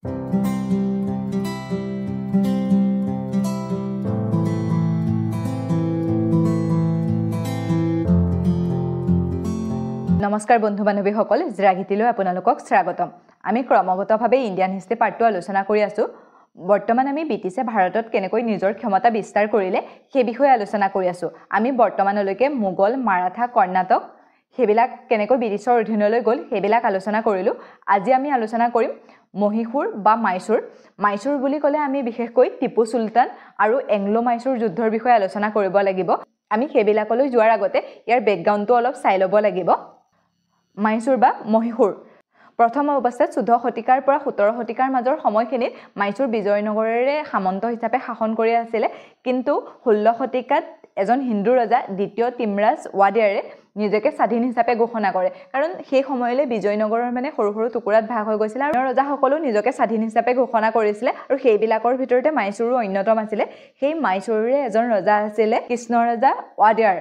নমস্কাৰ বন্ধু বান্ধৱীসকল, জিৰাগীতিলৈ আপোনালোকক স্বাগতম। আমি ক্ৰমাগতভাৱে ইণ্ডিয়ান হিষ্ট্ৰী পাৰ্টটো আলোচনা কৰি আছোঁ। বৰ্তমান আমি ব্ৰিটিছে ভাৰতত কেনেকৈ নিজৰ ক্ষমতা বিস্তাৰ কৰিলে সেই বিষয়ে আলোচনা কৰি আছোঁ। আমি বৰ্তমানলৈকে মোগল, মাৰাঠা, কৰ্ণাটক সেইবিলাক কেনেকৈ ব্ৰিটিছৰ অধীনলৈ গ'ল সেইবিলাক আলোচনা কৰিলোঁ। আজি আমি আলোচনা কৰিম মহীশূৰ বা মাইচুৰ। মাইচুৰ বুলি ক'লে আমি বিশেষকৈ টিপু চুলতান আৰু এংলো মাইচুৰ যুদ্ধৰ বিষয়ে আলোচনা কৰিব লাগিব। আমি সেইবিলাকলৈ যোৱাৰ আগতে ইয়াৰ বেকগ্ৰাউণ্ডটো অলপ চাই ল'ব লাগিব। মাইচুৰ বা মহীশূৰ প্ৰথম অৱস্থাত 14 শতিকাৰ পৰা 17 শতিকাৰ মাজৰ সময়খিনিত মাইচুৰ বিজয়নগৰেৰে সামন্ত হিচাপে শাসন কৰি আছিলে। কিন্তু 16 শতিকাত এজন হিন্দু ৰজা দ্বিতীয় তিমৰাজ ৱাডিয়াৰে নিজকে স্বাধীন হিচাপে ঘোষণা কৰে। কাৰণ সেই সময়লৈ বিজয়নগৰৰ মানে সৰু সৰু টুকুৰাত ভাগ হৈ গৈছিলে আৰু ৰজাসকলেও নিজকে স্বাধীন হিচাপে ঘোষণা কৰিছিলে আৰু সেইবিলাকৰ ভিতৰতে মাইচুৰো অন্যতম আছিলে। সেই মাইচুৰৰে এজন ৰজা আছিলে কৃষ্ণৰজা ৱাডিয়াৰ।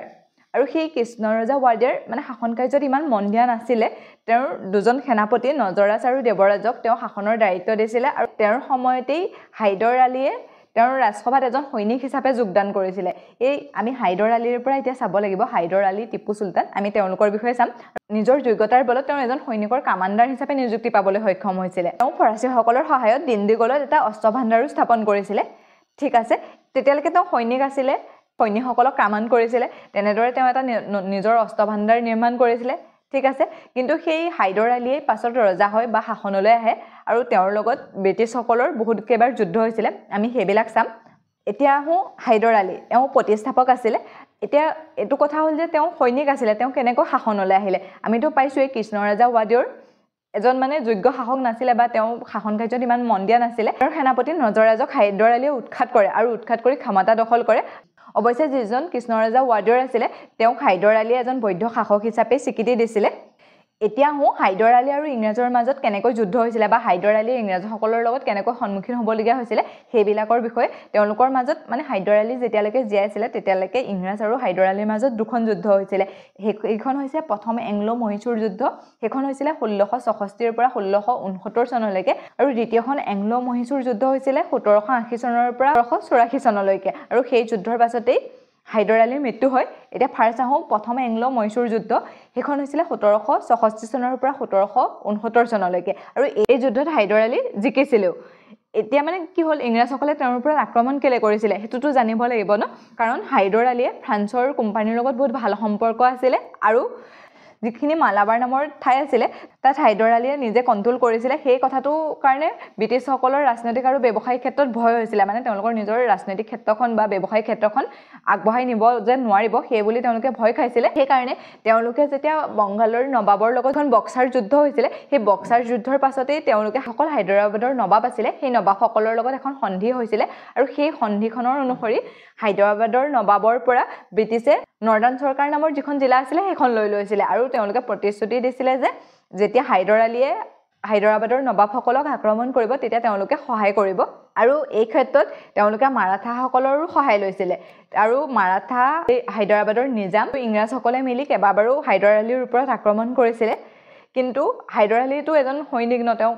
আৰু সেই কৃষ্ণৰজা ৱাডিয়াৰ মানে শাসন কাৰ্যত ইমান মন দিয়া নাছিলে। তেওঁৰ দুজন সেনাপতি নজৰাজ আৰু দেৱৰাজক তেওঁ শাসনৰ দায়িত্ব দিছিলে আৰু তেওঁৰ সময়তেই হাইদৰ আলীয়ে তেওঁৰ ৰাজসভাত এজন সৈনিক হিচাপে যোগদান কৰিছিলে। এই আমি হাইদৰ আলীৰ পৰা এতিয়া চাব লাগিব। হাইদৰ আলী, টিপু চুলতান, আমি তেওঁলোকৰ বিষয়ে চাম। নিজৰ যোগ্যতাৰ বলত তেওঁ এজন সৈনিকৰ কামাণ্ডাৰ হিচাপে নিযুক্তি পাবলৈ সক্ষম হৈছিলে। তেওঁ ফৰাচীসকলৰ সহায়ত দিণ্ডিগলত এটা অস্ত্ৰ ভাণ্ডাৰো স্থাপন কৰিছিলে। ঠিক আছে, তেতিয়ালৈকে তেওঁ সৈনিক আছিলে, সৈনিকসকলক কামাণ্ড কৰিছিলে। তেনেদৰে তেওঁ এটা নিজৰ অস্ত্ৰ ভাণ্ডাৰ নিৰ্মাণ কৰিছিলে। ঠিক আছে, কিন্তু সেই হাইদৰ আলীয়ে পাছত ৰজা হয় বা শাসনলৈ আহে আৰু তেওঁৰ লগত ব্ৰিটিছসকলৰ বহুত কেইবাৰ যুদ্ধ হৈছিলে। আমি সেইবিলাক চাম। এতিয়া আহোঁ হাইদৰ আলী। তেওঁ প্ৰতিষ্ঠাপক আছিলে। এতিয়া এইটো কথা হ'ল যে তেওঁ সৈনিক আছিলে, তেওঁ কেনেকৈ শাসনলৈ আহিলে? আমিতো পাইছোঁৱেই কৃষ্ণৰজা ৱাডিয়াৰ এজন মানে যোগ্য শাসক নাছিলে বা তেওঁ শাসন কাৰ্যত ইমান মন দিয়া নাছিলে। তেওঁৰ সেনাপতি নজৰাজক হাইদৰ আলীয়ে উৎখাত কৰে আৰু উৎখাত কৰি ক্ষমতা দখল কৰে। অৱশ্যে যিজন কৃষ্ণৰজা ৱাডিয়াৰ আছিলে তেওঁক হাইদৰ আলীয়ে এজন বৈধ শাসক হিচাপে স্বীকৃতি দিছিলে। এতিয়া আহোঁ হাইদৰ আলী আৰু ইংৰাজৰ মাজত কেনেকৈ যুদ্ধ হৈছিলে বা হাইদৰ আলীয়ে ইংৰাজসকলৰ লগত কেনেকৈ সন্মুখীন হ'বলগীয়া হৈছিলে সেইবিলাকৰ বিষয়ে। তেওঁলোকৰ মাজত মানে হাইদৰ আলী যেতিয়ালৈকে জীয়াই আছিলে তেতিয়ালৈকে ইংৰাজ আৰু হাইদৰ আলীৰ মাজত দুখন যুদ্ধ হৈছিলে। সেইখন হৈছে প্ৰথম এংলো মহীশূৰ যুদ্ধ। সেইখন হৈছিলে 1664 পৰা 1669 চনলৈকে আৰু দ্বিতীয়খন এংলো মহীশূৰ যুদ্ধ হৈছিলে 1780 চনৰ পৰা 1784 চনলৈকে। আৰু সেই যুদ্ধৰ পাছতেই হাইদৰ আলীৰ মৃত্যু হয়। এতিয়া ফাৰ্ষ্ট আহোঁ প্ৰথম এংলো মহীশূৰ যুদ্ধ। সেইখন হৈছিলে 1764 চনৰ পৰা 1769 চনলৈকে আৰু এই যুদ্ধত হাইদৰ আলী জিকিছিলেও। এতিয়া মানে কি হ'ল, ইংৰাজসকলে তেওঁৰ ওপৰত আক্ৰমণ কেলে কৰিছিলে সেইটোতো জানিব লাগিব ন। কাৰণ হাইদৰ আলীয়ে ফ্ৰান্সৰ কোম্পানীৰ লগত বহুত ভাল সম্পৰ্ক আছিলে আৰু যিখিনি মালাবাৰ নামৰ ঠাই আছিলে তাত হাইদৰ আলীয়ে নিজে কণ্ট্ৰল কৰিছিলে। সেই কথাটোৰ কাৰণে ব্ৰিটিছসকলৰ ৰাজনৈতিক আৰু ব্যৱসায়িক ক্ষেত্ৰত ভয় হৈছিলে। মানে তেওঁলোকৰ নিজৰ ৰাজনৈতিক ক্ষেত্ৰখন বা ব্যৱসায়িক ক্ষেত্ৰখন আগবঢ়াই নিব যে নোৱাৰিব সেই বুলি তেওঁলোকে ভয় খাইছিলে। সেইকাৰণে তেওঁলোকে যেতিয়া বংগালৰ নবাবৰ লগত এখন বক্সাৰ যুদ্ধ হৈছিলে, সেই বক্সাৰ যুদ্ধৰ পাছতেই তেওঁলোকে সকল হায়দৰাবাদৰ নবাব আছিলে সেই নবাবসকলৰ লগত এখন সন্ধি হৈছিলে আৰু সেই সন্ধিখনৰ অনুসৰি হায়দৰাবাদৰ নবাবৰ পৰা ব্ৰিটিছে নৰ্দাৰ্ণ চৰকাৰ নামৰ যিখন জিলা আছিলে সেইখন লৈ লৈছিলে আৰু তেওঁলোকে প্ৰতিশ্ৰুতি দিছিলে যে যেতিয়া হাইদৰ আলীয়ে হায়দৰাবাদৰ নবাবসকলক আক্ৰমণ কৰিব তেতিয়া তেওঁলোকে সহায় কৰিব। আৰু এই ক্ষেত্ৰত তেওঁলোকে মাৰাঠাসকলৰো সহায় লৈছিলে আৰু মাৰাঠা, হায়দৰাবাদৰ নিজাম, ইংৰাজসকলে মিলি কেইবাবাৰো হাইদৰ আলীৰ ওপৰত আক্ৰমণ কৰিছিলে। কিন্তু হাইদৰ আলীটো এজন সৈনিক ন, তেওঁ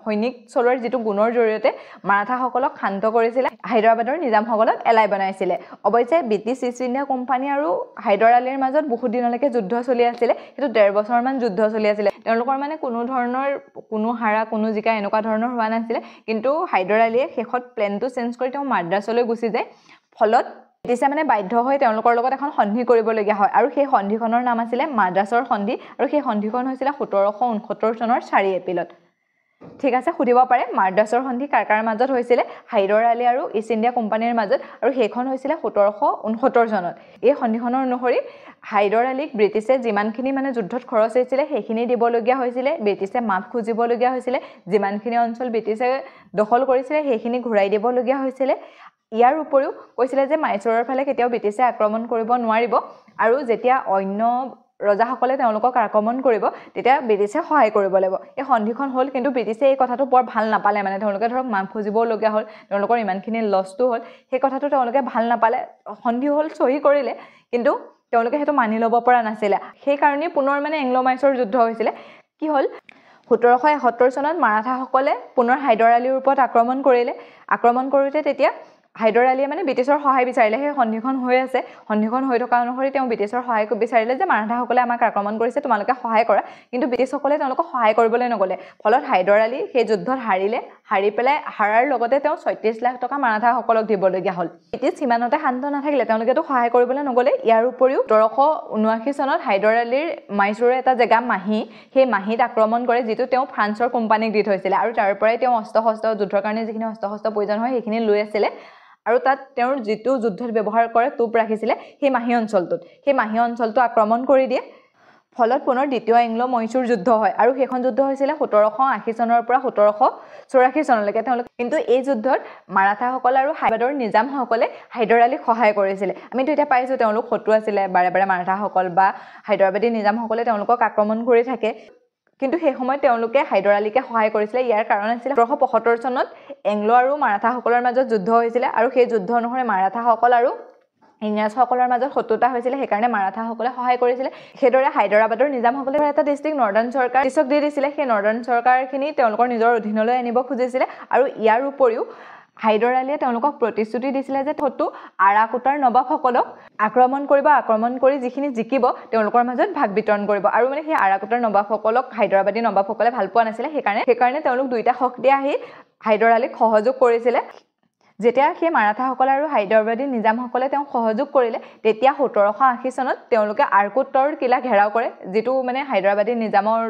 সৈনিক চলোৱাৰ যিটো গুণৰ জৰিয়তে মাৰাঠাসকলক শান্ত কৰিছিলে, হায়দৰাবাদৰ নিজামসকলক এলাই বনাইছিলে। অৱশ্যে ব্ৰিটিছ ইষ্ট ইণ্ডিয়া কোম্পানী আৰু হাইদৰ আলীৰ মাজত বহুত দিনলৈকে যুদ্ধ চলি আছিলে। সেইটো 1.5 বছৰমান যুদ্ধ চলি আছিলে। তেওঁলোকৰ মানে কোনো ধৰণৰ কোনো হাৰা কোনো জিকা এনেকুৱা ধৰণৰ হোৱা নাছিলে। কিন্তু হাইদৰ আলীয়ে শেষত প্লেনটো চেঞ্জ কৰি তেওঁ মাদ্ৰাছলৈ গুচি যায়। ফলত ব্ৰিটিছে মানে বাধ্য হৈ তেওঁলোকৰ লগত এখন সন্ধি কৰিবলগীয়া হয় আৰু সেই সন্ধিখনৰ নাম আছিলে মাদ্ৰাছৰ সন্ধি আৰু সেই সন্ধিখন হৈছিলে 1769 চনৰ 4 এপ্ৰিলত। ঠিক আছে, সুধিব পাৰে মাদ্ৰাছৰ সন্ধি কাৰ কাৰ মাজত হৈছিলে? হাইদৰ আলী আৰু ইষ্ট ইণ্ডিয়া কোম্পানীৰ মাজত আৰু সেইখন হৈছিলে 1769 চনত। এই সন্ধিখনৰ অনুসৰি হাইদৰ আলীক ব্ৰিটিছে যিমানখিনি মানে যুদ্ধত খৰচ হৈছিলে সেইখিনি দিবলগীয়া হৈছিলে। ব্ৰিটিছে মাফ খুজিবলগীয়া হৈছিলে। যিমানখিনি অঞ্চল ব্ৰিটিছে দখল কৰিছিলে সেইখিনি ঘূৰাই দিবলগীয়া হৈছিলে। ইয়াৰ উপৰিও কৈছিলে যে মাইচুৰৰ ফালে কেতিয়াও ব্ৰিটিছে আক্ৰমণ কৰিব নোৱাৰিব আৰু যেতিয়া অন্য ৰজাসকলে তেওঁলোকক আক্ৰমণ কৰিব তেতিয়া ব্ৰিটিছে সহায় কৰিব লাগিব। এই সন্ধিখন হ'ল, কিন্তু ব্ৰিটিছে এই কথাটো বৰ ভাল নাপালে। মানে তেওঁলোকে ধৰক মাফ খুজিবলগীয়া হ'ল, তেওঁলোকৰ ইমানখিনি লছটো হ'ল, সেই কথাটো তেওঁলোকে ভাল নাপালে। সন্ধি হ'ল, চহী কৰিলে, কিন্তু তেওঁলোকে সেইটো মানি ল'ব পৰা নাছিলে। সেইকাৰণে পুনৰ মানে এংলো মাইচুৰ যুদ্ধ হৈছিলে। কি হ'ল, 1771 চনত মাৰাঠাসকলে পুনৰ হায়দৰ আলীৰ ওপৰত আক্ৰমণ কৰিলে আক্ৰমণ কৰোঁতে তেতিয়া হায়দৰ আলীয়ে মানে ব্ৰিটিছৰ সহায় বিচাৰিলে সেই সন্ধিখন হৈ আছে সন্ধিখন হৈ থকা অনুসৰি তেওঁ ব্ৰিটিছৰ সহায় বিচাৰিলে যে মাৰাঠাসকলে আমাক আক্ৰমণ কৰিছে তোমালোকে সহায় কৰা কিন্তু ব্ৰিটিছসকলে তেওঁলোকক সহায় কৰিবলৈ নগ'লে ফলত হায়দৰ আলী সেই যুদ্ধত হাৰি পেলাই হাৰাৰ লগতে তেওঁ ৩৬ লাখ টকা মাৰাঠাসকলক দিবলগীয়া হ'ল ব্ৰিটিছ সিমানতে শান্ত নাথাকিলে তেওঁলোকেতো সহায় কৰিবলৈ নগ'লে ইয়াৰ উপৰিও ১৭৭৯ চনত হায়দৰ আলীৰ মাইচুৰৰ এটা জেগা মাহী সেই মাহীত আক্ৰমণ কৰে যিটো তেওঁ ফ্ৰান্সৰ কোম্পানীক দি থৈছিলে আৰু তাৰ পৰাই তেওঁ অস্ত্ৰ যুদ্ধৰ কাৰণে যিখিনি অস্ত্ৰ প্ৰয়োজন হয় সেইখিনি লৈ আছিলে আৰু তাত তেওঁৰ যিটো যুদ্ধত ব্যৱহাৰ কৰে তোপ ৰাখিছিলে সেই মাহী অঞ্চলটো আক্ৰমণ কৰি দিয়ে ফলত পুনৰ দ্বিতীয় এংলো মহীশূৰ যুদ্ধ হয় আৰু সেইখন যুদ্ধ হৈছিলে 1780 চনৰ পৰা 1784 চনলৈকে তেওঁলোকে কিন্তু এই যুদ্ধত মাৰাঠাসকল আৰু হায়দৰ নিজামসকলে হায়দৰ আলীক সহায় কৰিছিলে আমিতো এতিয়া পাইছোঁ তেওঁলোক শত্ৰু আছিলে বাৰে বাৰে মাৰাঠাসকল বা হায়দৰাবাদী নিজামসকলে তেওঁলোকক আক্ৰমণ কৰি থাকে কিন্তু সেই সময়ত তেওঁলোকে হায়দৰ আলীকে সহায় কৰিছিলে ইয়াৰ কাৰণ আছিল 1775 চনত এংলো আৰু মাৰাঠাসকলৰ মাজত যুদ্ধ হৈছিলে আৰু সেই যুদ্ধ অনুসৰি মাৰাঠাসকল আৰু ইংৰাজসকলৰ মাজত শত্ৰুতা হৈছিলে সেইকাৰণে মাৰাঠাসকলে সহায় কৰিছিলে সেইদৰে হায়দৰাবাদৰ নিজামসকলে এটা ডিষ্ট্ৰিক্ট নৰ্দাৰ্ণ চৰকাৰ ব্ৰিটিছক দি দিছিলে সেই নৰ্দাৰ্ণ চৰকাৰখিনি তেওঁলোকৰ নিজৰ অধীনলৈ আনিব খুজিছিলে আৰু ইয়াৰ উপৰিও হায়দৰ আলীয়ে তেওঁলোকক প্ৰতিশ্ৰুতি দিছিলে যে শত্ৰু আৰাকুটাৰ নবাবসকলক আক্ৰমণ কৰি যিখিনি জিকিব তেওঁলোকৰ মাজত ভাগ বিতৰণ কৰিব আৰু মানে সেই আৰাকুটাৰ নবাবসকলক হায়দৰাবাদী নবাবসকলে ভাল পোৱা নাছিলে সেইকাৰণে তেওঁলোক দুইটা শক্তি আহি হায়দৰ আলীক সহযোগ কৰিছিলে যেতিয়া সেই মাৰাঠাসকল আৰু হায়দৰাবাদী নিজামসকলে তেওঁক সহযোগ কৰিলে তেতিয়া 1780 চনত তেওঁলোকে আৰকুটৰ কিলা ঘেৰাও কৰে যিটো মানে হায়দৰাবাদী নিজামৰ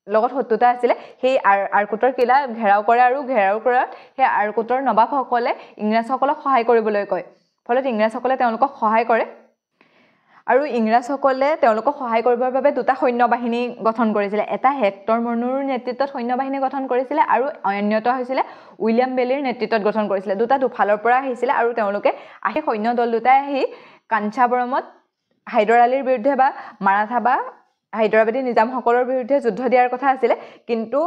লগত শত্ৰুতা আছিলে সেই আৰকুটৰ কিলা ঘেৰাও কৰে আৰু ঘেৰাও কৰাত সেই আৰকুটৰ নবাবসকলে ইংৰাজসকলক সহায় কৰিবলৈ কয় ফলত ইংৰাজসকলে তেওঁলোকক সহায় কৰে আৰু ইংৰাজসকলে তেওঁলোকক সহায় কৰিবৰ বাবে দুটা সৈন্যবাহিনী গঠন কৰিছিলে এটা হেক্টৰ মৰ্নুৰ নেতৃত্বত সৈন্যবাহিনী গঠন কৰিছিলে আৰু অন্যটা হৈছিলে উইলিয়াম বেলিৰ নেতৃত্বত গঠন কৰিছিলে দুফালৰ পৰা আহিছিলে আৰু তেওঁলোকে আহি সৈন্য দল দুটাই আহি কাঞ্চাবৰমত হায়দৰ আলীৰ বিৰুদ্ধে বা মাৰাঠা বা হায়দৰাবাদী নিজামসকলৰ বিৰুদ্ধে যুদ্ধ দিয়াৰ কথা আছিলে কিন্তু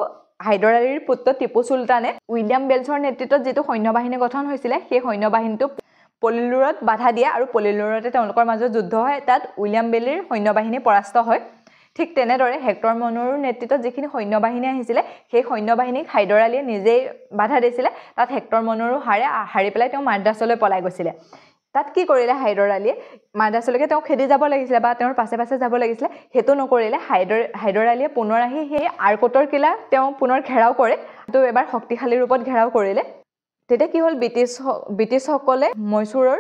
হায়দৰ আলীৰ পুত্ৰ টিপু চুলতানে উইলিয়াম বেলছৰ নেতৃত্বত যিটো সৈন্যবাহিনী গঠন হৈছিলে সেই সৈন্যবাহিনীটো পলিলুৰত বাধা দিয়ে আৰু পলিলুৰতে তেওঁলোকৰ মাজত যুদ্ধ হয় তাত উইলিয়াম বেলিৰ সৈন্যবাহিনী পৰাস্ত হয় ঠিক তেনেদৰে হেক্টৰ মৰ্নুৰ নেতৃত্বত যিখিনি সৈন্যবাহিনী আহিছিলে সেই সৈন্যবাহিনীক হায়দৰ আলীয়ে নিজেই বাধা দিছিলে তাত হেক্টৰ মৰ্নুৰো হাৰি পেলাই তেওঁ মাদ্ৰাছলৈ পলাই গৈছিলে তাত কি কৰিলে হায়দৰ আলীয়ে মাদ্ৰাছলৈকে তেওঁ খেদি যাব লাগিছিলে বা তেওঁৰ পাছে পাছে যাব লাগিছিলে সেইটো নকৰিলে হায়দৰ আলীয়ে পুনৰ আহি সেই আৰকুটৰ কিলা তেওঁ পুনৰ ঘেৰাও কৰে তো এবাৰ শক্তিশালী ৰূপত ঘেৰাও কৰিলে তেতিয়া কি হ'ল ব্ৰিটিছসকলে মহীশূৰৰ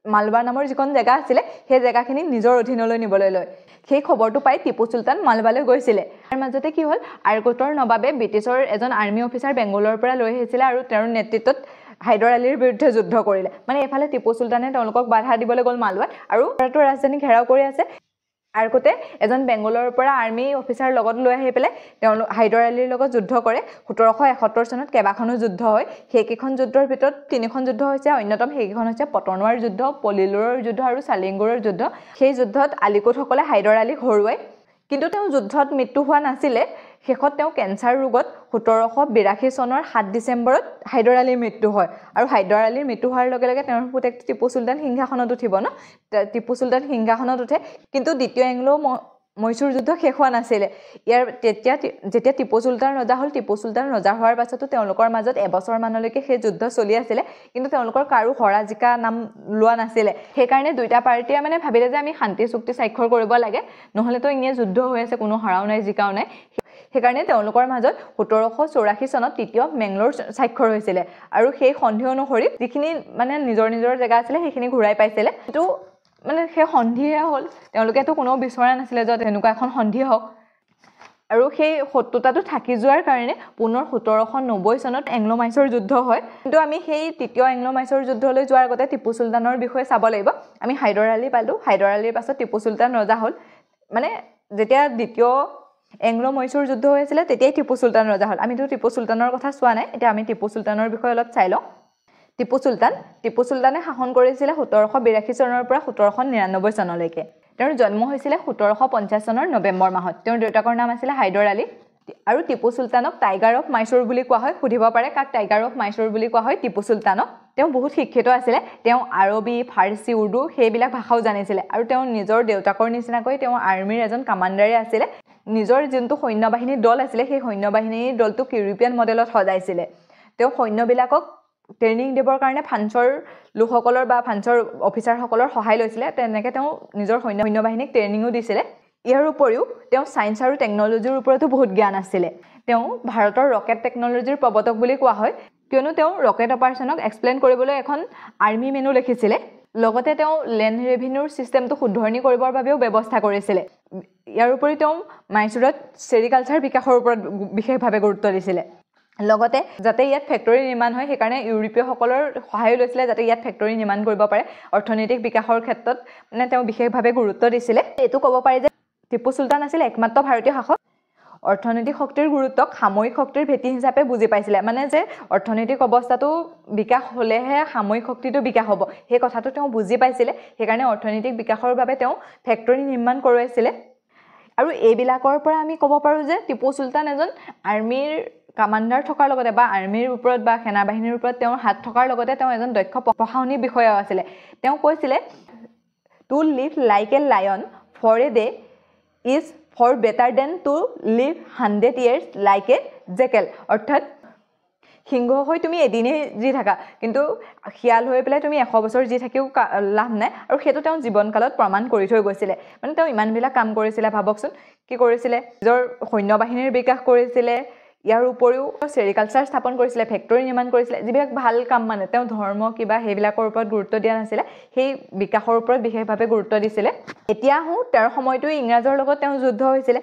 মালৱা নামৰ যিখন জেগা আছিলে সেই জেগাখিনি নিজৰ অধীনলৈ নিবলৈ লয় সেই খবৰটো পাই টিপু চুলতান মালৱালৈ গৈছিলে তাৰ মাজতে কি হ'ল আৰকুটৰ নবাবে ব্ৰিটিছৰ এজন আৰ্মি অফিচাৰ বেংগলৰ পৰা লৈ আহিছিলে আৰু তেওঁৰ নেতৃত্বত হায়দৰ আলীৰ বিৰুদ্ধে যুদ্ধ কৰিলে মানে এফালে টিপু চুলতানে তেওঁলোকক বাধা দিবলৈ গ'ল মালৱাত আৰু ৰাজধানী ঘেৰাও কৰি আছে আৰকুটে এজন বেংগলৰ পৰা আৰ্মি অফিচাৰ লগত লৈ আহি পেলাই তেওঁলোক হায়দৰ আলীৰ লগত যুদ্ধ কৰে 1771 চনত কেইবাখনো যুদ্ধ হয় সেইকেইখন যুদ্ধৰ ভিতৰত তিনিখন যুদ্ধ হৈছে অন্যতম সেইকেইখন হৈছে পটনৱাৰ যুদ্ধ পলিলুৰৰ যুদ্ধ আৰু চালিংগুৰৰ যুদ্ধ সেই যুদ্ধত আলিকোটসকলে হায়দৰ আলীক হৰুৱায় কিন্তু তেওঁ যুদ্ধত মৃত্যু হোৱা নাছিলে শেষত তেওঁ কেঞ্চাৰ ৰোগত 1782 চনৰ 7 ডিচেম্বৰত হায়দৰ আলীৰ মৃত্যু হয় আৰু হায়দৰ আলীৰ মৃত্যু হোৱাৰ লগে লগে তেওঁৰ পুতেক টিপু চুলতান সিংহাসনত উঠিব টিপু চুলতান সিংহাসনত উঠে কিন্তু দ্বিতীয় এংলো মহীশূৰ যুদ্ধ শেষ হোৱা নাছিলে ইয়াৰ যেতিয়া টিপু চুলতান ৰজা হোৱাৰ পাছতো তেওঁলোকৰ মাজত এবছৰ মানলৈকে সেই যুদ্ধ চলি আছিলে কিন্তু তেওঁলোকৰ কাৰো হৰাজিকা নাম লোৱা নাছিলে সেইকাৰণে দুইটা পাৰ্টিয়ে মানে ভাবিলে যে আমি শান্তি চুক্তি স্বাক্ষৰ কৰিব লাগে নহ'লেতো ইনে যুদ্ধ হৈ আছে কোনো হৰাও নাই জিকাও নাই সেইকাৰণে তেওঁলোকৰ মাজত 1784 চনত তৃতীয় মেংলোৰ স্বাক্ষৰ হৈছিলে আৰু সেই সন্ধি অনুসৰি যিখিনি মানে নিজৰ জেগা আছিলে সেইখিনি ঘূৰাই পাইছিলে কিন্তু মানে সেই সন্ধিয়ে হ'ল তেওঁলোকেতো কোনো বিচৰা নাছিলে যে তেনেকুৱা এখন সন্ধি হওক আৰু সেই শত্ৰুতাটো থাকি যোৱাৰ কাৰণে পুনৰ 1790 চনত এংলো মাইচৰ যুদ্ধ হয় কিন্তু আমি সেই তৃতীয় এংলো মাইচৰ যুদ্ধলৈ যোৱাৰ আগতে টিপু চুলতানৰ বিষয়ে চাব লাগিব আমি হায়দৰ আলী পালোঁ হায়দৰ আলীৰ পাছত টিপু চুলতান ৰজা হ'ল মানে যেতিয়া দ্বিতীয় এংলো মহীশূৰ যুদ্ধ হৈছিলে তেতিয়াই টিপু চুলতান ৰজা হ'ল আমিতো টিপু চুলতানৰ কথা চোৱা নাই এতিয়া আমি টিপু চুলতানৰ বিষয়ে অলপ চাই লওঁ টিপু চুলতানে শাসন কৰিছিলে 1782 চনৰ পৰা 1799 চনলৈকে তেওঁৰ জন্ম হৈছিলে 1750 চনৰ নৱেম্বৰ মাহত তেওঁৰ দেউতাকৰ নাম আছিল হায়দৰ আলী আৰু টিপু চুলতানক টাইগাৰ অফ মাইচুৰ বুলি কোৱা হয় সুধিব পাৰে কাক টাইগাৰ অফ মাইচুৰ বুলি কোৱা হয় টিপু চুলতানক তেওঁ বহুত শিক্ষিত আছিলে তেওঁ আৰবী ফাৰ্চী উৰ্দু সেইবিলাক ভাষাও জানিছিলে আৰু তেওঁ নিজৰ দেউতাকৰ নিচিনাকৈ তেওঁ আৰ্মিৰ এজন কমাণ্ডাৰে আছিলে নিজৰ যোনটো সৈন্যবাহিনীৰ দল আছিলে সেই সৈন্যবাহিনীৰ দলটোক ইউৰোপীয়ান মডেলত সজাইছিলে তেওঁ সৈন্যবিলাকক ট্ৰেইনিং দিবৰ কাৰণে ফ্ৰান্সৰ লোকসকলৰ বা ফ্ৰান্সৰ অফিচাৰসকলৰ সহায় লৈছিলে তেনেকৈ তেওঁ নিজৰ সৈন্যবাহিনীক ট্ৰেইনিঙো দিছিলে ইয়াৰ উপৰিও তেওঁ ছায়েন্স আৰু টেকন'লজিৰ ওপৰতো বহুত জ্ঞান আছিলে তেওঁ ভাৰতৰ ৰকেট টেকন'লজিৰ প্ৰৱৰ্তক বুলি কোৱা হয় কিয়নো তেওঁ ৰকেট অপাৰেশ্যনক এক্সপ্লেইন কৰিবলৈ এখন আৰ্মি মেনু লিখিছিলে লগতে তেওঁ লেণ্ড ৰেভিনিউৰ ছিষ্টেমটো শুধৰণি কৰিবৰ বাবেও ব্যৱস্থা কৰিছিলে ইয়াৰ উপৰি তেওঁ মাইচুৰত চেৰিকালচাৰ বিকাশৰ ওপৰত বিশেষভাৱে গুৰুত্ব দিছিলে লগতে যাতে ইয়াত ফেক্টৰী নিৰ্মাণ হয় সেইকাৰণে ইউৰোপীয়সকলৰ সহায় লৈছিলে যাতে ইয়াত ফেক্টৰী নিৰ্মাণ কৰিব পাৰে অৰ্থনৈতিক বিকাশৰ ক্ষেত্ৰত মানে তেওঁ বিশেষভাৱে গুৰুত্ব দিছিলে এইটো ক'ব পাৰি যে টিপু চুলতান আছিল একমাত্ৰ ভাৰতীয় শাসক অৰ্থনৈতিক শক্তিৰ গুৰুত্বক সামৰিক শক্তিৰ ভেটি হিচাপে বুজি পাইছিলে মানে যে অৰ্থনৈতিক অৱস্থাটো বিকাশ হ'লেহে সামৰিক শক্তিটো বিকাশ হ'ব সেই কথাটো তেওঁ বুজি পাইছিলে সেইকাৰণে অৰ্থনৈতিক বিকাশৰ বাবে তেওঁ ফেক্টৰী নিৰ্মাণ কৰোৱাইছিলে আৰু এইবিলাকৰ পৰা আমি ক'ব পাৰোঁ যে টিপু চুলতান এজন আৰ্মিৰ কামাণ্ডাৰ থকাৰ লগতে বা আৰ্মিৰ ওপৰত বা সেনাবাহিনীৰ ওপৰত তেওঁৰ হাত থকাৰ লগতে তেওঁ এজন দক্ষ প্ৰশাসনিক বিষয়াও আছিলে তেওঁ কৈছিলে to live like a lion for a day is for better than to live 100 years like a jackal অৰ্থাৎ সিংহ হৈ তুমি এদিনেই জি থাকা কিন্তু শিয়াল হৈ পেলাই তুমি 100 বছৰ জি থাকিও লাভ নাই আৰু সেইটো তেওঁ জীৱনকালত প্ৰমাণ কৰি থৈ গৈছিলে মানে তেওঁ ইমানবিলাক কাম কৰিছিলে ভাবকচোন কি কৰিছিলে নিজৰ সৈন্যবাহিনীৰ বিকাশ কৰিছিলে ইয়াৰ উপৰিও চেৰিকালচাৰ স্থাপন কৰিছিলে ফেক্টৰী নিৰ্মাণ কৰিছিলে যিবিলাক ভাল কাম মানে তেওঁ ধৰ্ম কিবা সেইবিলাকৰ ওপৰত গুৰুত্ব দিয়া নাছিলে সেই বিকাশৰ ওপৰত বিশেষভাৱে গুৰুত্ব দিছিলে এতিয়া আহোঁ তেওঁৰ সময়তো ইংৰাজৰ লগত তেওঁ যুদ্ধ হৈছিলে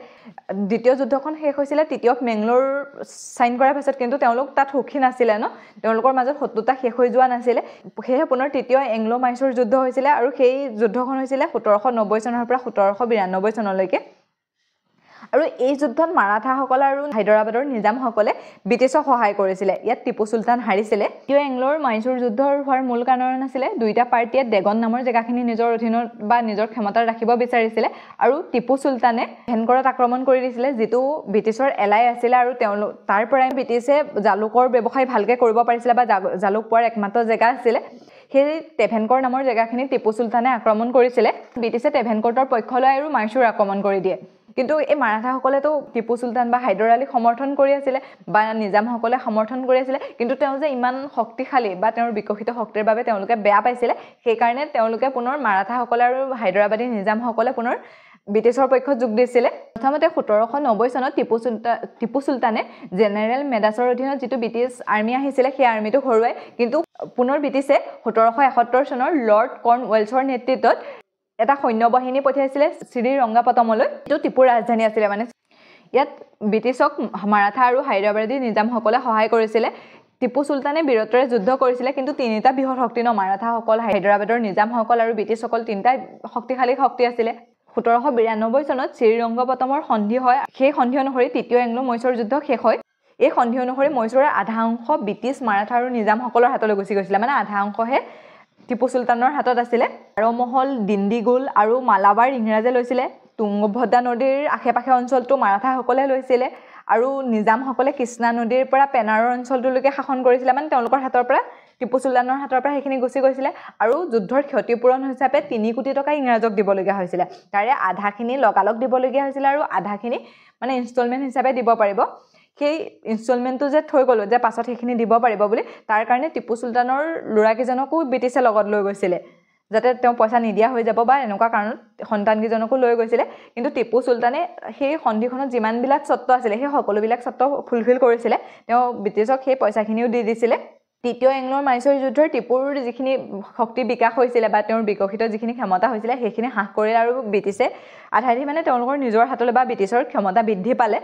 দ্বিতীয় যুদ্ধখন শেষ হৈছিলে তৃতীয় মেংলোৰ চাইন কৰাৰ পাছত কিন্তু তেওঁলোক তাত সুখী নাছিলে ন তেওঁলোকৰ মাজত শত্ৰুতা শেষ হৈ যোৱা নাছিলে সেয়েহে পুনৰ তৃতীয় এংলো মাইচুৰ যুদ্ধ হৈছিলে আৰু সেই যুদ্ধখন হৈছিলে 1790 চনৰ পৰা 1792 চনলৈকে আৰু এই যুদ্ধত মাৰাঠাসকল আৰু হায়দৰাবাদৰ নিজামসকলে ব্ৰিটিছক সহায় কৰিছিলে ইয়াত টিপু চুলতান হাৰিছিলে কিয় এংলোৰ মাইচুৰ যুদ্ধৰ হোৱাৰ মূল কাৰণ আছিলে দুইটা পাৰ্টিয়ে ডেগন নামৰ জেগাখিনি নিজৰ অধীনত বা নিজৰ ক্ষমতাত ৰাখিব বিচাৰিছিলে আৰু টিপু চুলতানে ভেনকৰত আক্ৰমণ কৰি দিছিলে যিটো ব্ৰিটিছৰ এলাই আছিলে আৰু তেওঁলোক তাৰ পৰাই ব্ৰিটিছে জালুকৰ ব্যৱসায় ভালকৈ কৰিব পাৰিছিলে বা জালুক পোৱাৰ একমাত্ৰ জেগা আছিলে সেই টেভেনকৰ নামৰ জেগাখিনি টিপু চুলতানে আক্ৰমণ কৰিছিলে ব্ৰিটিছে টেভেনকৰ্টৰ পক্ষ লয় আৰু মাইচুৰ আক্ৰমণ কৰি দিয়ে কিন্তু এই মাৰাঠাসকলেতো টিপু চুলতান বা হায়দৰ আলীক সমৰ্থন কৰি আছিলে বা নিজামসকলে সমৰ্থন কৰি আছিলে কিন্তু তেওঁ যে ইমান শক্তিশালী বা তেওঁৰ বিকশিত শক্তিৰ বাবে তেওঁলোকে বেয়া পাইছিলে সেইকাৰণে তেওঁলোকে পুনৰ মাৰাঠাসকলে আৰু হায়দৰাবাদী নিজামসকলে পুনৰ ব্ৰিটিছৰ পক্ষত যোগ দিছিলে প্ৰথমতে 1790 চনত টিপু চুলতানে জেনেৰেল মেডাছৰ অধীনত যিটো ব্ৰিটিছ আৰ্মি আহিছিলে সেই আৰ্মিটো হৰুৱাই কিন্তু পুনৰ ব্ৰিটিছে 1771 চনৰ লৰ্ড কৰ্ণৱালিছৰ নেতৃত্বত এটা সৈন্যবাহিনী পঠিয়াইছিলে শ্ৰীৰংগাপটমলৈ যিটো টিপুৰ ৰাজধানী আছিলে মানে ইয়াত ব্ৰিটিছক মাৰাঠা আৰু হায়দৰাবাদী নিজামসকলে সহায় কৰিছিলে টিপু চুলতানে বীৰত্বৰে যুদ্ধ কৰিছিলে কিন্তু তিনিটা বৃহৎ শক্তি ন মাৰাঠাসকল হায়দৰাবাদৰ নিজামসকল আৰু ব্ৰিটিছসকল তিনিটাই শক্তিশালী শক্তি আছিলে 1792 চনত শ্ৰীৰংগপটমৰ সন্ধি হয় সেই সন্ধি অনুসৰি তৃতীয় এংলো মৈচুৰ যুদ্ধ শেষ হয় এই সন্ধি অনুসৰি মৈচুৰৰ আধা অংশ ব্ৰিটিছ মাৰাঠা আৰু নিজামসকলৰ হাতলৈ গুচি গৈছিলে মানে আধা অংশহে টিপু চুলতানৰ হাতত আছিলে আৰমহল দিণ্ডিগুল আৰু মালাবাৰ ইংৰাজে লৈছিলে তুংগভদ্ৰা নদীৰ আশে-পাশে অঞ্চলটো মাৰাঠাসকলে লৈছিলে আৰু নিজামসকলে কৃষ্ণা নদীৰ পৰা পেনাৰৰ অঞ্চলটোলৈকে শাসন কৰিছিলে মানে তেওঁলোকৰ হাতৰ পৰা টিপু চুলতানৰ হাতৰ পৰা সেইখিনি গুচি গৈছিলে আৰু যুদ্ধৰ ক্ষতিপূৰণ হিচাপে 3 কোটি টকা ইংৰাজক দিবলগীয়া হৈছিলে তাৰে আধাখিনি লগালগ দিবলগীয়া হৈছিলে আৰু আধাখিনি মানে ইনষ্টলমেণ্ট হিচাপে দিব পাৰিব সেই ইনষ্টলমেণ্টটো যে থৈ গ'লো যে পাছত সেইখিনি দিব পাৰিব বুলি তাৰ কাৰণে টিপু চুলতানৰ ল'ৰাকেইজনকো ব্ৰিটিছে লগত লৈ গৈছিলে যাতে তেওঁ পইচা নিদিয়া হৈ যাব বা এনেকুৱা কাৰণত সন্তানকেইজনকো লৈ গৈছিলে কিন্তু টিপু চুলতানে সেই সন্ধিখনত যিমানবিলাক চৰ্ত আছিলে সেই সকলোবিলাক চৰ্ত ফুলফিল কৰিছিলে তেওঁ ব্ৰিটিছক সেই পইচাখিনিও দি দিছিলে তৃতীয় এংলো মাইচুৰ যুদ্ধৰ টিপুৰ যিখিনি শক্তি বিকাশ হৈছিলে বা তেওঁৰ বিকশিত যিখিনি ক্ষমতা হৈছিলে সেইখিনি হ্ৰাস কৰিলে আৰু ব্ৰিটিছে আধাধি মানে তেওঁলোকৰ নিজৰ হাতলৈ বা ব্ৰিটিছৰ ক্ষমতা বৃদ্ধি পালে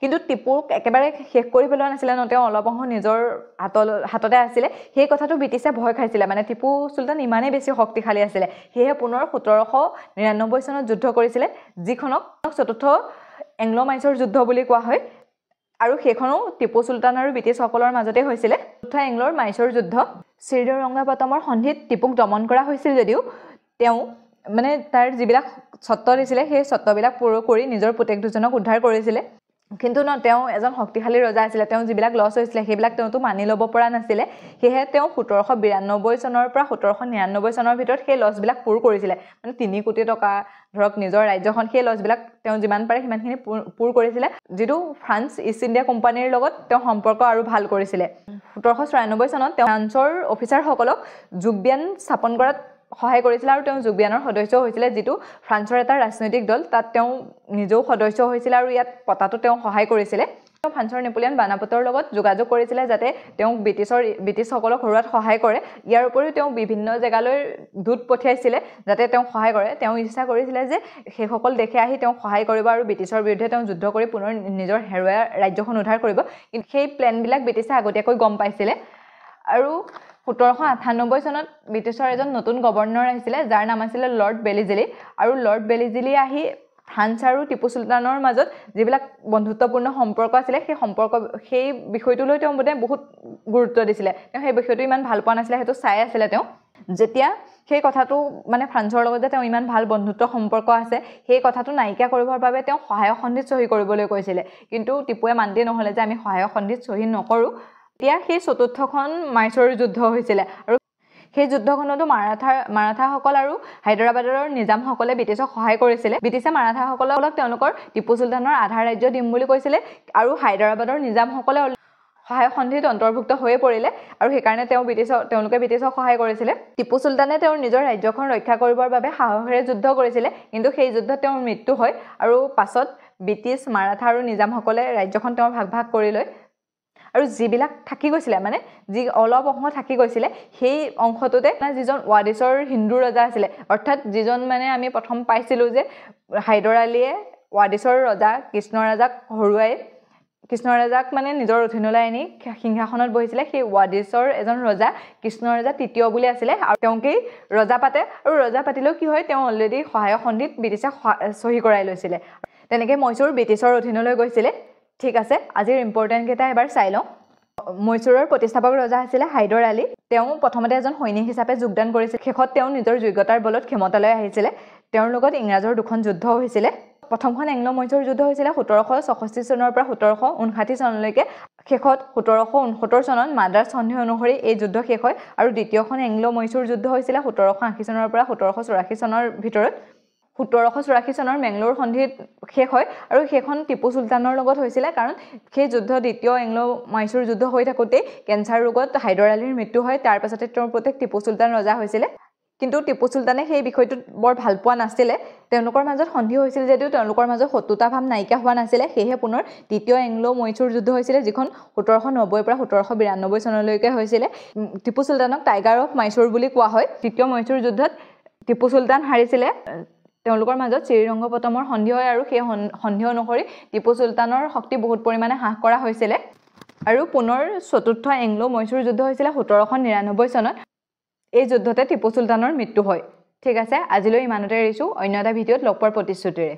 কিন্তু টিপুক একেবাৰে শেষ কৰি পেলোৱা নাছিলে ন তেওঁ অলপ অংশ নিজৰ হাততে আছিলে সেই কথাটো ব্ৰিটিছে ভয় খাইছিলে মানে টিপু চুলতান ইমানেই বেছি শক্তিশালী আছিলে সেয়ে পুনৰ 1799 চনত যুদ্ধ কৰিছিলে যিখনক চতুৰ্থ এংলো মাইচুৰ যুদ্ধ বুলি কোৱা হয় আৰু সেইখনো টিপু চুলতান আৰু ব্ৰিটিছসকলৰ মাজতে হৈছিলে চতুৰ্থ এংলোৰ মাইচুৰ যুদ্ধ শ্ৰীৰংগাপটমৰ সন্ধিত টিপুক দমন কৰা হৈছিল যদিও তেওঁ মানে তাৰ যিবিলাক চৰ্ত দিছিলে সেই চৰ্তবিলাক পূৰ কৰি নিজৰ পুতেক দুজনক উদ্ধাৰ কৰিছিলে কিন্তু তেওঁ এজন শক্তিশালী ৰজা আছিলে তেওঁ যিবিলাক লছ হৈছিলে সেইবিলাক তেওঁতো মানি ল'ব পৰা নাছিলে সেয়ে তেওঁ 1792 চনৰ পৰা 1799 চনৰ ভিতৰত সেই লছবিলাক পূৰ কৰিছিলে মানে 3 কোটি টকা ধৰক নিজৰ ৰাজ্যখন সেই লছবিলাক তেওঁ যিমান পাৰে সিমানখিনি পূৰ কৰিছিলে যেটো ফ্ৰান্স ইষ্ট ইণ্ডিয়া কোম্পানীৰ লগত তেওঁ সম্পৰ্ক আৰু ভাল কৰিছিলে 1794 চনত তেওঁ ফ্ৰান্সৰ অফিচাৰসকলক যোগব্যান স্থাপন কৰাত সহায় কৰিছিল আৰু তেওঁ যোগব্যানৰ সদস্য হৈছিল যেটো ফ্ৰান্সৰ এটা ৰাজনৈতিক দল তাত তেওঁ নিজেও সদস্য হৈছিল আৰু ইয়াত পতাটো তেওঁ সহায় কৰিছিল তেওঁ ফ্ৰান্সৰ নেপোলিয়ন বানাপটৰ লগত যোগাযোগ কৰিছিল যাতে তেওঁ ব্ৰিটিছসকলক হৰুৱাত সহায় কৰে ইয়াৰ উপৰিও তেওঁ বিভিন্ন জেগালৈ দূত পঠিয়াইছিল যাতে তেওঁ সহায় কৰে তেওঁ ইচ্ছা কৰিছিল যে সেইসকল দেশে আহি তেওঁ সহায় কৰিব আৰু ব্ৰিটিছৰ বিৰুদ্ধে তেওঁ যুদ্ধ কৰি পুনৰ নিজৰ হেৰুৱা ৰাজ্যখন উদ্ধাৰ কৰিব কিন্তু সেই প্লেনবিলাক ব্ৰিটিছে আগতীয়াকৈ গম পাইছিল আৰু 1798 চনত ব্ৰিটিছৰ এজন নতুন গভৰ্ণৰ আহিছিল যাৰ নাম আছিল লৰ্ড বেলিজেলি আৰু লৰ্ড বেলিজেলি আহি ফ্ৰান্স আৰু টিপু সুলতানৰ মাজত যিবিলাক বন্ধুত্বপূৰ্ণ সম্পৰ্ক আছিল সেই বিষয়টোলৈ তেওঁ বহুত গুৰুত্ব দিছিল তেওঁ সেই বিষয়টো ইমান ভাল পোৱা নাছিল হেতু চাই আছিল তেওঁ যেতিয়া সেই কথাটো মানে ফ্ৰান্সৰ লগত তেওঁ ইমান ভাল বন্ধুত্ব সম্পৰ্ক আছে সেই কথাটো নাইকিয়া কৰিবৰ বাবে তেওঁ সহায়ক সন্ধিত সহি কৰিবলৈ কৈছিল কিন্তু টিপুৱে মান্তি নহলে যে আমি সহায়ক সন্ধিত সহি নকৰো এতিয়া সেই চতুৰ্থখন মাইসূৰ যুদ্ধ হৈছিল আৰু সেই যুদ্ধখনতো মাৰাঠাসকল আৰু হায়দৰাবাদৰ নিজামসকলে ব্ৰিটিছক সহায় কৰিছিল ব্ৰিটিছে মাৰাঠাসকলক তেওঁলোকৰ টিপু সুলতানৰ আধা ৰাজ্য দিম বুলি কৈছিল আৰু হায়দৰাবাদৰ নিজামসকলে সহায়ক সন্ধিত অন্তৰ্ভুক্ত হৈ পৰিলে আৰু সেইকাৰণে তেওঁলোকে ব্ৰিটিছক সহায় কৰিছিল টিপু সুলতানে তেওঁৰ নিজৰ ৰাজ্যখন ৰক্ষা কৰিবৰ বাবে সাহসেৰে যুদ্ধ কৰিছিল কিন্তু সেই যুদ্ধত তেওঁৰ মৃত্যু হয় আৰু পাছত ব্ৰিটিছ মাৰাঠা আৰু নিজামসকলে ৰাজ্যখন তেওঁৰ ভাগ কৰি লয় আৰু যিবিলাক থাকি গৈছিল মানে যি অলপ অংশ থাকি গৈছিল সেই অংশটোতে যিজন ওয়াদিছৰ হিন্দু ৰজা আছিল অৰ্থাৎ যিজন মানে আমি প্ৰথম পাইছিলো যে হায়দৰ আলীয়ে ওয়াদিছৰ ৰজা কৃষ্ণ ৰাজাক হৰুৱাই কৃষ্ণ ৰাজাক মানে নিজৰ অধীনলৈ আনি সিংহাসনত বহিছিল সেই ওয়াদিছৰ এজন ৰজা কৃষ্ণ ৰাজা তৃতীয় বুলি আছিল আৰু তেওঁকেই ৰজা পাতে আৰু ৰজা পাতিলেও কি হয় তেওঁ অলৰেডি সহায়ক সন্ধিত ব্ৰিটিছে সহি কৰাই লৈছিল তেনেকৈ মহীশূৰ ব্ৰিটিছৰ অধীনলৈ গৈছিল ঠিক আছে আজিৰ ইম্পৰ্টেন্ট কেইটা এবাৰ চাই লওঁ মহীশূৰৰ প্ৰতিষ্ঠাপক ৰজা আছিল হায়দৰ আলী তেওঁ প্ৰথমতে এজন সৈনিক হিচাপে যোগদান কৰিছিল শেষত তেওঁ নিজৰ যোগ্যতাৰ বলত ক্ষমতালৈ আহিছিল তেওঁৰ লগত ইংৰাজৰ দুখন যুদ্ধ হৈছিল প্ৰথমখন এংলো মহীশূৰ যুদ্ধ হৈছিল 1764 চনৰ পৰা 1759 চনলৈকে শেষত 1769 চনত মাদ্ৰাজ সন্ধি অনুসৰি এই যুদ্ধ শেষ হয় আৰু দ্বিতীয়খন এংলো মহীশূৰ যুদ্ধ হৈছিল 1780 চনৰ পৰা 1784 চনৰ ভিতৰত 1784 চনৰ মেংলোৰ সন্ধিত শেষ হয় আৰু সেইখন টিপু সুলতানৰ লগত হৈছিল কাৰণ সেই যুদ্ধ দ্বিতীয় এংলো মহীশূৰ যুদ্ধ হৈ থাকোতে কেঞ্চাৰ ৰোগত হায়দৰ আলীৰ মৃত্যু হয় তাৰ পাছতে তেওঁৰ প্ৰত্যেক টিপু সুলতান ৰজা হৈছিল কিন্তু টিপু সুলতানে সেই বিষয়টো বৰ ভাল পোৱা নাছিল তেওঁলোকৰ মাজত সন্ধি হৈছিল যদিও তেওঁলোকৰ মাজত শত্ৰুতা ভাৱ নাইকিয়া হোৱা নাছিল সেয়ে পুনৰ দ্বিতীয় এংলো মহীশূৰ যুদ্ধ হৈছিল যিখন 1790 পৰা 1792 চনলৈকে হৈছিল টিপু সুলতানক টাইগাৰ অফ মহীশূৰ বুলি কোৱা হয় তৃতীয় মহীশূৰ যুদ্ধত টিপু সুলতান হাৰিছিল তেওঁলোকৰ মাজত শ্ৰীৰংগপটমৰ সন্ধি হয় আৰু সেই সন্ধি অনুসৰি টিপু সুলতানৰ শক্তি বহুত পৰিমাণে হ্ৰাস কৰা হৈছিল আৰু পুনৰ চতুৰ্থ এংলো মহীশূৰ যুদ্ধ হৈছিল 1799 চনত এই যুদ্ধতে টিপু সুলতানৰ মৃত্যু হয় ঠিক আছে আজিলৈ ইমানতে এৰিছো অন্য এটা ভিডিঅত লগ পোৱাৰ প্ৰতিশ্ৰুতিৰে